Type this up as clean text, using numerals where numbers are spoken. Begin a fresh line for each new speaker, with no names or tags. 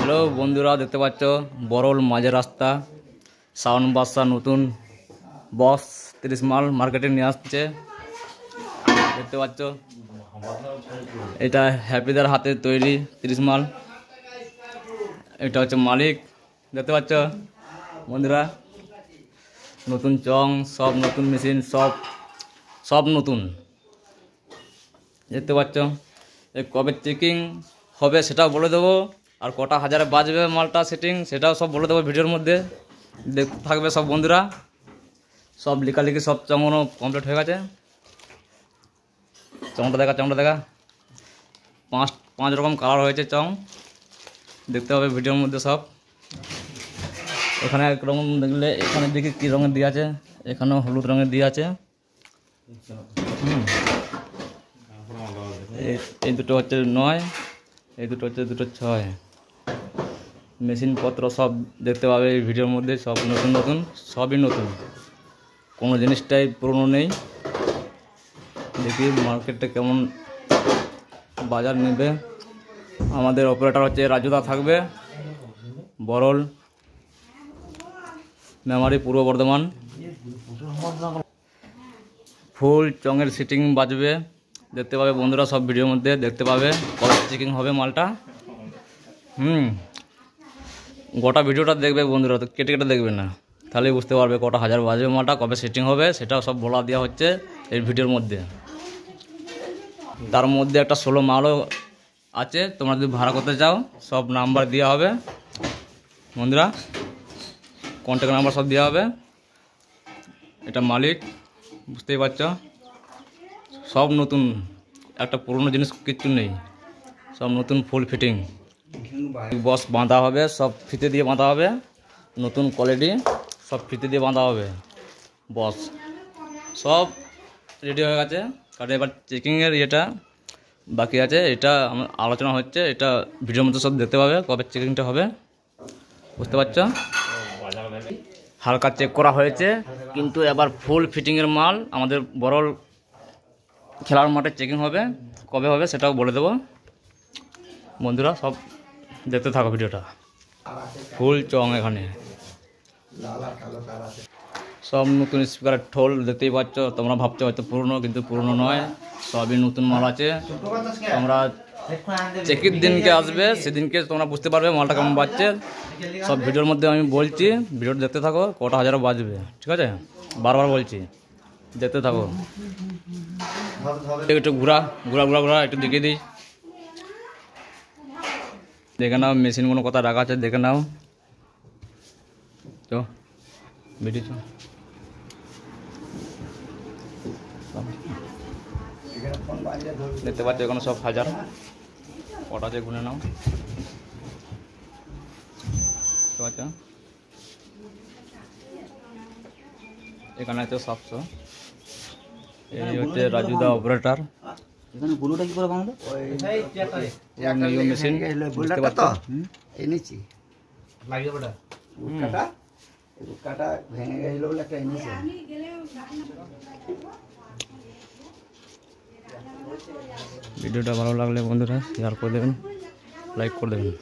Hello বন্ধুরা, দেখতে পাচ্ছ বরল মাঝে রাস্তা শাওন বাদশা নতুন বস 30 মাল মার্কেটে নিয়ে আসছে। দেখতে পাচ্ছ এটা হ্যাপিদার হাতে তৈরি 30 মাল। এটা হচ্ছে মালিক। দেখতে পাচ্ছ বন্ধুরা, নতুন চং, সব নতুন মেশিন, সব নতুন। দেখতে পাচ্ছ কবে চেকিং হবে সেটাও বলে দেবো, আর কটা হাজারে বাজবে মালটা সেটিং সেটাও সব বলে দেবো ভিডিওর মধ্যে। দেখতে থাকবে সব বন্ধুরা। সব লেখালেখি সব চঙানো কমপ্লিট হয়ে গেছে। চংটা দেখা পাঁচ রকম কালার হয়েছে চং, দেখতে হবে ভিডিওর মধ্যে সব। এখানে একরকম দেখলে এখানে দেখি কী রঙের দিয়ে আছে, এখানেও হলুদ রঙের দিয়ে আছে। এই দুটো হচ্ছে 9, এই দুটো হচ্ছে 6। মেশিনপত্র সব দেখতে পাবে এই ভিডিওর মধ্যে, সব নতুন সবই নতুন, কোনো জিনিসটাই পুরনো নেই। দেখি মার্কেটটা কেমন বাজার নেবে। আমাদের অপারেটর হচ্ছে রাজুদা থাকবে, বরল মেমারি পূর্ব বর্ধমান। ফুল চঙের সিটিং বাজবে, দেখতে পাবে বন্ধুরা সব ভিডিওর মধ্যে দেখতে পাবে কবে চেকিং হবে মালটা। গোটা ভিডিওটা দেখবে বন্ধুরা, তো কেটে দেখবে না, তাহলে বুঝতে পারবে কটা হাজার বাজবে মালটা, কবে সেটিং হবে সেটাও সব বলা দেওয়া হচ্ছে এই ভিডিওর মধ্যে। তার মধ্যে একটা 16 মালও আছে, তোমরা যদি ভাড়া করতে চাও সব নাম্বার দেওয়া হবে বন্ধুরা, কন্ট্যাক্ট নাম্বার সব দেওয়া হবে। এটা মালিক, বুঝতেই পারছ সব নতুন, একটা পুরনো জিনিস কিচ্ছু নেই, সব নতুন ফুল ফিটিং। বস বাঁধা হবে, সব ফিতে দিয়ে বাঁধা হবে, নতুন কোয়ালিটি, সব ফিতে দিয়ে বাঁধা হবে বস। সব রেডি হয়ে গেছে, কারণ এবার চেকিংয়ের ইয়েটা বাকি আছে, এটা আমার আলোচনা হচ্ছে, এটা ভিডিওর মধ্যে সব দেখতে পাবে কবে চেকিংটা হবে, বুঝতে পারছ। হালকা চেক করা হয়েছে, কিন্তু এবার ফুল ফিটিংয়ের মাল আমাদের বরল খেলার মাঠে চেকিং হবে, কবে হবে সেটাও বলে দেবো বন্ধুরা। সব দেখতে থাকো ভিডিওটা। ফুল চং এখানে সব নতুন স্পিকারের ঠোল দেখতেই পাচ্ছ। তোমরা ভাবছো হয়তো পুরনো, কিন্তু পুরনো নয়, সবই নতুন মাল আছে। তোমরা চেকের দিনকে আসবে, সেদিনকে তোমরা বুঝতে পারবে মালটা কেমন বাজছে। সব ভিডিওর মধ্যে আমি বলছি, ভিডিওটা দেখতে থাকো, কটা হাজারও বাজবে, ঠিক আছে? বারবার বলছি, দেখতে থাকো। একটু ঘোরা একটু দেখিয়ে দিই, দেখে নাও মেশিন কোনো কথা রাখা আছে, দেখে নাও তো ভিডিও। দেখতে পাচ্ছ এখানে সব হাজার কটা আছে, গুনে নাও, দেখতে পাচ্ছ এখানে আছে 700। এই হচ্ছে রাজুদা অপারেটর।
এখানে গুলোটা কি করে বাঁধলো?
ওই মেশিন বুঝতে পারছো,
এনেছি লাগিয়ে বড়া কাটা ভেঙে গেছিল বলে একটা এনেছি।
ভিডিওটা ভালো লাগলে বন্ধুরা শেয়ার করে দেবেন, লাইক করে দেবেন।